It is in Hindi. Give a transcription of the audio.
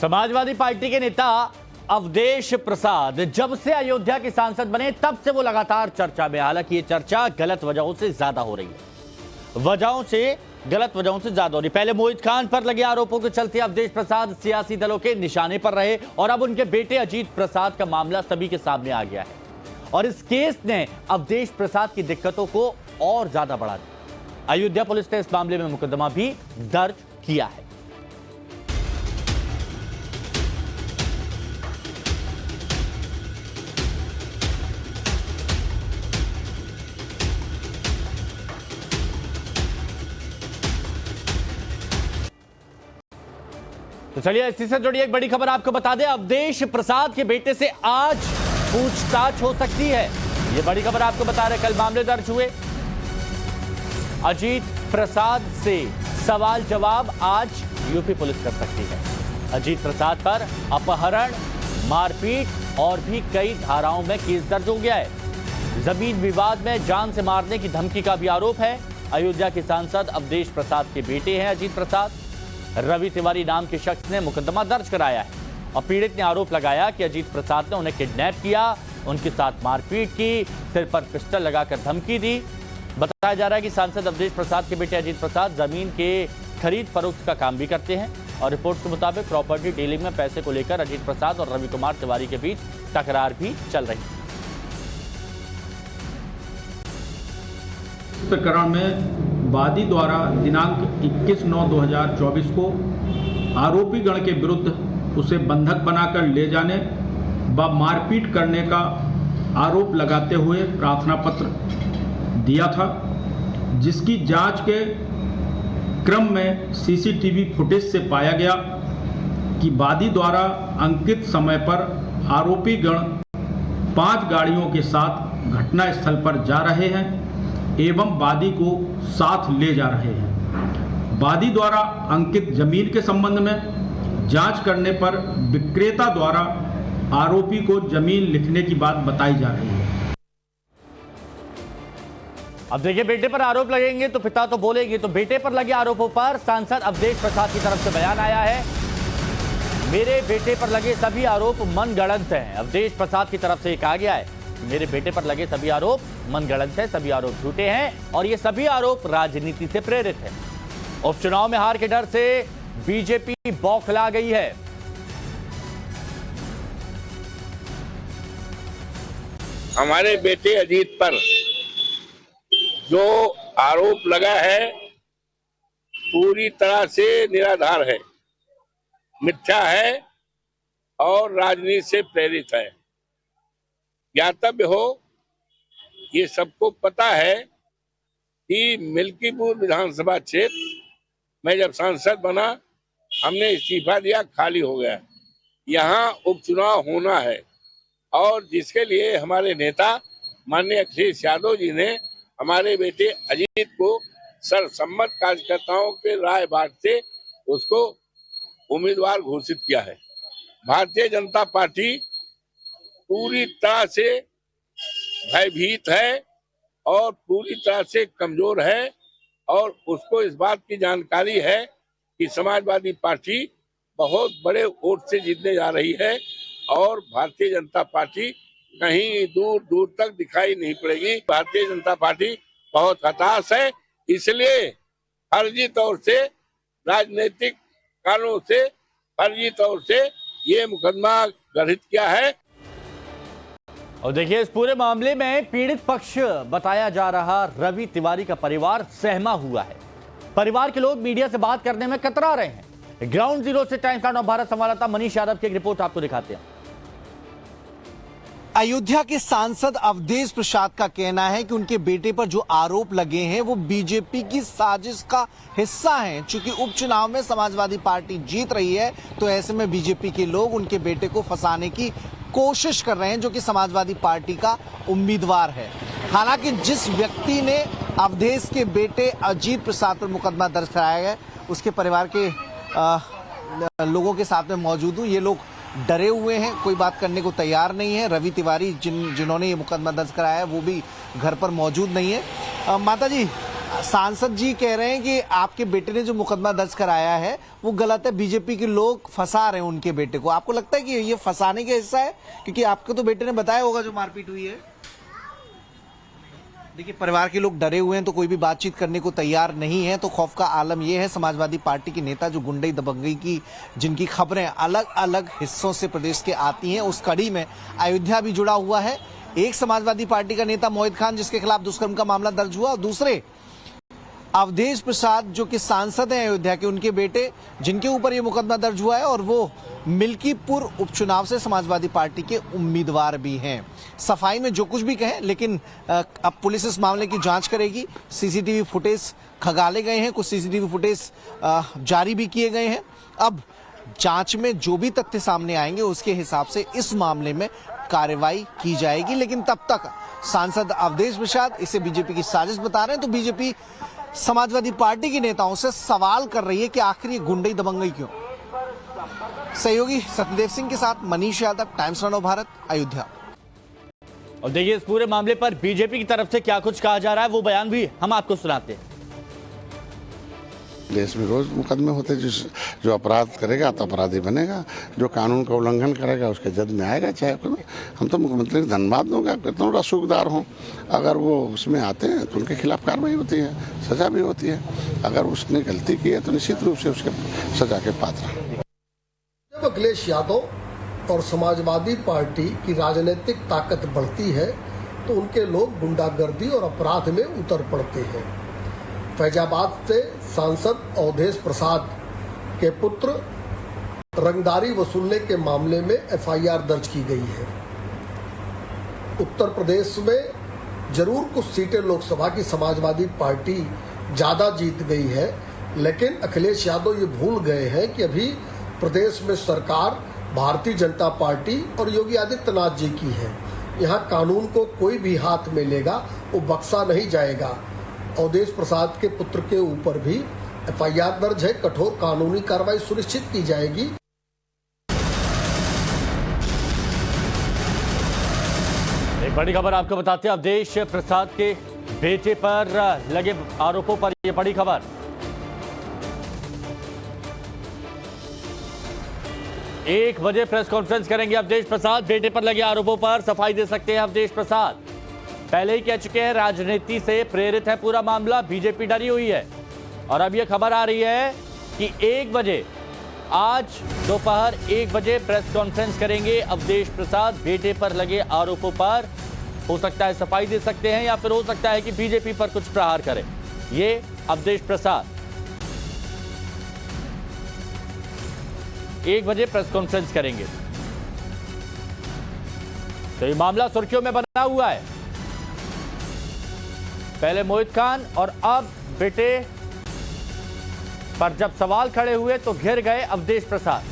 समाजवादी पार्टी के नेता अवधेश प्रसाद जब से अयोध्या के सांसद बने तब से वो लगातार चर्चा में। हालांकि ये चर्चा गलत वजहों से ज्यादा हो रही है, गलत वजहों से ज्यादा हो रही। पहले मोहित खान पर लगे आरोपों के चलते अवधेश प्रसाद सियासी दलों के निशाने पर रहे और अब उनके बेटे अजीत प्रसाद का मामला सभी के सामने आ गया है और इस केस ने अवधेश प्रसाद की दिक्कतों को और ज्यादा बढ़ा दिया। अयोध्या पुलिस ने इस मामले में मुकदमा भी दर्ज किया है। तो चलिए इसी से जुड़ी एक बड़ी खबर आपको बता दें। अवधेश प्रसाद के बेटे से आज पूछताछ हो सकती है, ये बड़ी खबर आपको बता रहे। कल मामले दर्ज हुए। अजीत प्रसाद से सवाल जवाब आज यूपी पुलिस कर सकती है। अजीत प्रसाद पर अपहरण, मारपीट और भी कई धाराओं में केस दर्ज हो गया है। जमीन विवाद में जान से मारने की धमकी का भी आरोप है। अयोध्या के सांसद अवधेश प्रसाद के बेटे हैं अजीत प्रसाद। रवि तिवारी नाम के शख्स ने मुकदमा दर्ज कराया है और पीड़ित ने आरोप लगाया कि अजीत प्रसाद ने उन्हें किडनैप किया, उनके साथ मारपीट की, सिर पर पिस्टल लगाकर धमकी दी। बताया जा रहा है कि सांसद अवधेश प्रसाद के बेटे अजीत प्रसाद जमीन के खरीद फरोख्त का काम भी करते हैं और रिपोर्ट के मुताबिक प्रॉपर्टी डीलिंग में पैसे को लेकर अजीत प्रसाद और रवि कुमार तिवारी के बीच तकरार भी चल रही है। प्रकरण में वादी द्वारा दिनांक 21/9/2024 को आरोपी गण के विरुद्ध उसे बंधक बनाकर ले जाने व मारपीट करने का आरोप लगाते हुए प्रार्थना पत्र दिया था, जिसकी जांच के क्रम में सीसीटीवी फुटेज से पाया गया कि वादी द्वारा अंकित समय पर आरोपी गण 5 गाड़ियों के साथ घटनास्थल पर जा रहे हैं एवं वादी को साथ ले जा रहे हैं। वादी द्वारा अंकित जमीन के संबंध में जांच करने पर विक्रेता द्वारा आरोपी को जमीन लिखने की बात बताई जा रही है। अब देखिए, बेटे पर आरोप लगेंगे तो पिता तो बोलेंगे, तो बेटे पर लगे आरोपों पर सांसद अवधेश प्रसाद की तरफ से बयान आया है। मेरे बेटे पर लगे सभी आरोप मनगढ़ंत हैं। अवधेश प्रसाद की तरफ से ये कहा गया है, मेरे बेटे पर लगे सभी आरोप मनगढ़ंत है, सभी आरोप झूठे हैं और ये सभी आरोप राजनीति से प्रेरित है। उपचुनाव में हार के डर से बीजेपी बौखला गई है। हमारे बेटे अजीत पर जो आरोप लगा है पूरी तरह से निराधार है, मिथ्या है और राजनीति से प्रेरित है। ज्ञातव्य हो, ये सबको पता है कि मिल्कीपुर विधानसभा क्षेत्र में जब सांसद बना हमने इस्तीफा दिया, खाली हो गया। यहाँ उपचुनाव होना है और जिसके लिए हमारे नेता माननीय अखिलेश यादव जी ने हमारे बेटे अजीत को सर्वसम्मत कार्यकर्ताओं के राय बांट से उसको उम्मीदवार घोषित किया है। भारतीय जनता पार्टी पूरी तरह से भयभीत है और पूरी तरह से कमजोर है और उसको इस बात की जानकारी है कि समाजवादी पार्टी बहुत बड़े वोट से जीतने जा रही है और भारतीय जनता पार्टी कहीं दूर दूर तक दिखाई नहीं पड़ेगी। भारतीय जनता पार्टी बहुत हताश है, इसलिए फर्जी तौर से, राजनीतिक कारणों से फर्जी तौर से ये मुकदमा गठित किया है। और देखिए, इस पूरे मामले में पीड़ित पक्ष बताया जा रहा रवि तिवारी का परिवार सहमा हुआ है। परिवार के लोग मीडिया से बात करने में कतरा रहे हैं। ग्राउंड जीरो से टाइम्स ऑफ भारत संवाददाता मनीष यादव की एक रिपोर्ट आपको दिखाते हैं। अयोध्या के सांसद अवधेश प्रसाद का कहना है कि उनके बेटे पर जो आरोप लगे हैं वो बीजेपी की साजिश का हिस्सा हैं। चूंकि उपचुनाव में समाजवादी पार्टी जीत रही है तो ऐसे में बीजेपी के लोग उनके बेटे को फंसाने की कोशिश कर रहे हैं, जो कि समाजवादी पार्टी का उम्मीदवार है। हालांकि जिस व्यक्ति ने अवधेश के बेटे अजीत प्रसाद पर मुकदमा दर्ज कराया है उसके परिवार के लोगों के साथ में मौजूद हूं। ये लोग डरे हुए हैं, कोई बात करने को तैयार नहीं है। रवि तिवारी जिन्होंने ये मुकदमा दर्ज कराया है वो भी घर पर मौजूद नहीं है। माता जी, सांसद जी कह रहे हैं कि आपके बेटे ने जो मुकदमा दर्ज कराया है वो गलत है, बीजेपी के लोग फंसा रहे हैं उनके बेटे को। आपको लगता है कि ये फंसाने का हिस्सा है? क्योंकि आपको तो बेटे ने बताया होगा जो मारपीट हुई है। देखिए, परिवार के लोग डरे हुए हैं, तो कोई भी बातचीत करने को तैयार नहीं है। तो खौफ का आलम यह है। समाजवादी पार्टी के नेता जो गुंडई दबंगई की जिनकी खबरें अलग अलग हिस्सों से प्रदेश के आती हैं, उस कड़ी में अयोध्या भी जुड़ा हुआ है। एक समाजवादी पार्टी का नेता मोहित खान जिसके खिलाफ दुष्कर्म का मामला दर्ज हुआ, और दूसरे अवधेश प्रसाद जो कि सांसद हैं अयोध्या के, उनके बेटे जिनके ऊपर ये मुकदमा दर्ज हुआ है, और वो मिल्कीपुर उपचुनाव से समाजवादी पार्टी के उम्मीदवार भी हैं। सफाई में जो कुछ भी कहें, लेकिन अब पुलिस इस मामले की जांच करेगी। सीसीटीवी फुटेज खंगाले गए हैं, कुछ सीसीटीवी फुटेज जारी भी किए गए हैं। अब जांच में जो भी तथ्य सामने आएंगे उसके हिसाब से इस मामले में कार्रवाई की जाएगी। लेकिन तब तक सांसद अवधेश प्रसाद इसे बीजेपी की साजिश बता रहे हैं। तो बीजेपी समाजवादी पार्टी के नेताओं से सवाल कर रही है कि आखिर ये गुंडई दबंगई क्यों। सहयोगी सत्यदेव सिंह के साथ मनीष यादव, टाइम्स नाउ भारत, अयोध्या। और देखिए, इस पूरे मामले पर बीजेपी की तरफ से क्या कुछ कहा जा रहा है, वो बयान भी हम आपको सुनाते हैं। देश में रोज मुकदमे होते हैं। जो अपराध करेगा तो अपराधी बनेगा, जो कानून का उल्लंघन करेगा उसके जद में आएगा। चाहे हम तो मुख्यमंत्री को धन्यवाद दूंगा, कितना रसूखदार हों, अगर वो उसमें आते हैं तो उनके खिलाफ कार्रवाई होती है, सजा भी होती है। अगर उसने गलती की है तो निश्चित रूप से उसके सजा के पात्र हैं। जब अखिलेश यादव और समाजवादी पार्टी की राजनीतिक ताकत बढ़ती है तो उनके लोग गुंडागर्दी और अपराध में उतर पड़ते हैं। फैजाबाद से सांसद अवधेश प्रसाद के पुत्र रंगदारी वसूलने के मामले में एफआईआर दर्ज की गई है। उत्तर प्रदेश में जरूर कुछ सीटें लोकसभा की समाजवादी पार्टी ज़्यादा जीत गई है, लेकिन अखिलेश यादव ये भूल गए हैं कि अभी प्रदेश में सरकार भारतीय जनता पार्टी और योगी आदित्यनाथ जी की है। यहाँ कानून को कोई भी हाथ में लेगा वो बख्शा नहीं जाएगा। अवधेश प्रसाद के पुत्र के ऊपर भी एफआईआर दर्ज है। कठोर कानूनी कार्रवाई सुनिश्चित की जाएगी। एक बड़ी खबर आपको बताते हैं। अवधेश प्रसाद के बेटे पर लगे आरोपों पर यह बड़ी खबर। एक बजे प्रेस कॉन्फ्रेंस करेंगे अवधेश प्रसाद। बेटे पर लगे आरोपों पर सफाई दे सकते हैं अवधेश प्रसाद। पहले ही कह चुके हैं राजनीति से प्रेरित है पूरा मामला, बीजेपी डरी हुई है। और अब यह खबर आ रही है कि 1 बजे, आज दोपहर 1 बजे प्रेस कॉन्फ्रेंस करेंगे अवधेश प्रसाद। बेटे पर लगे आरोपों पर हो सकता है सफाई दे सकते हैं, या फिर हो सकता है कि बीजेपी पर कुछ प्रहार करें। ये अवधेश प्रसाद 1 बजे प्रेस कॉन्फ्रेंस करेंगे। तो ये मामला सुर्खियों में बना हुआ है। पहले मोहित खान और अब बेटे पर जब सवाल खड़े हुए तो घिर गए अवधेश प्रसाद।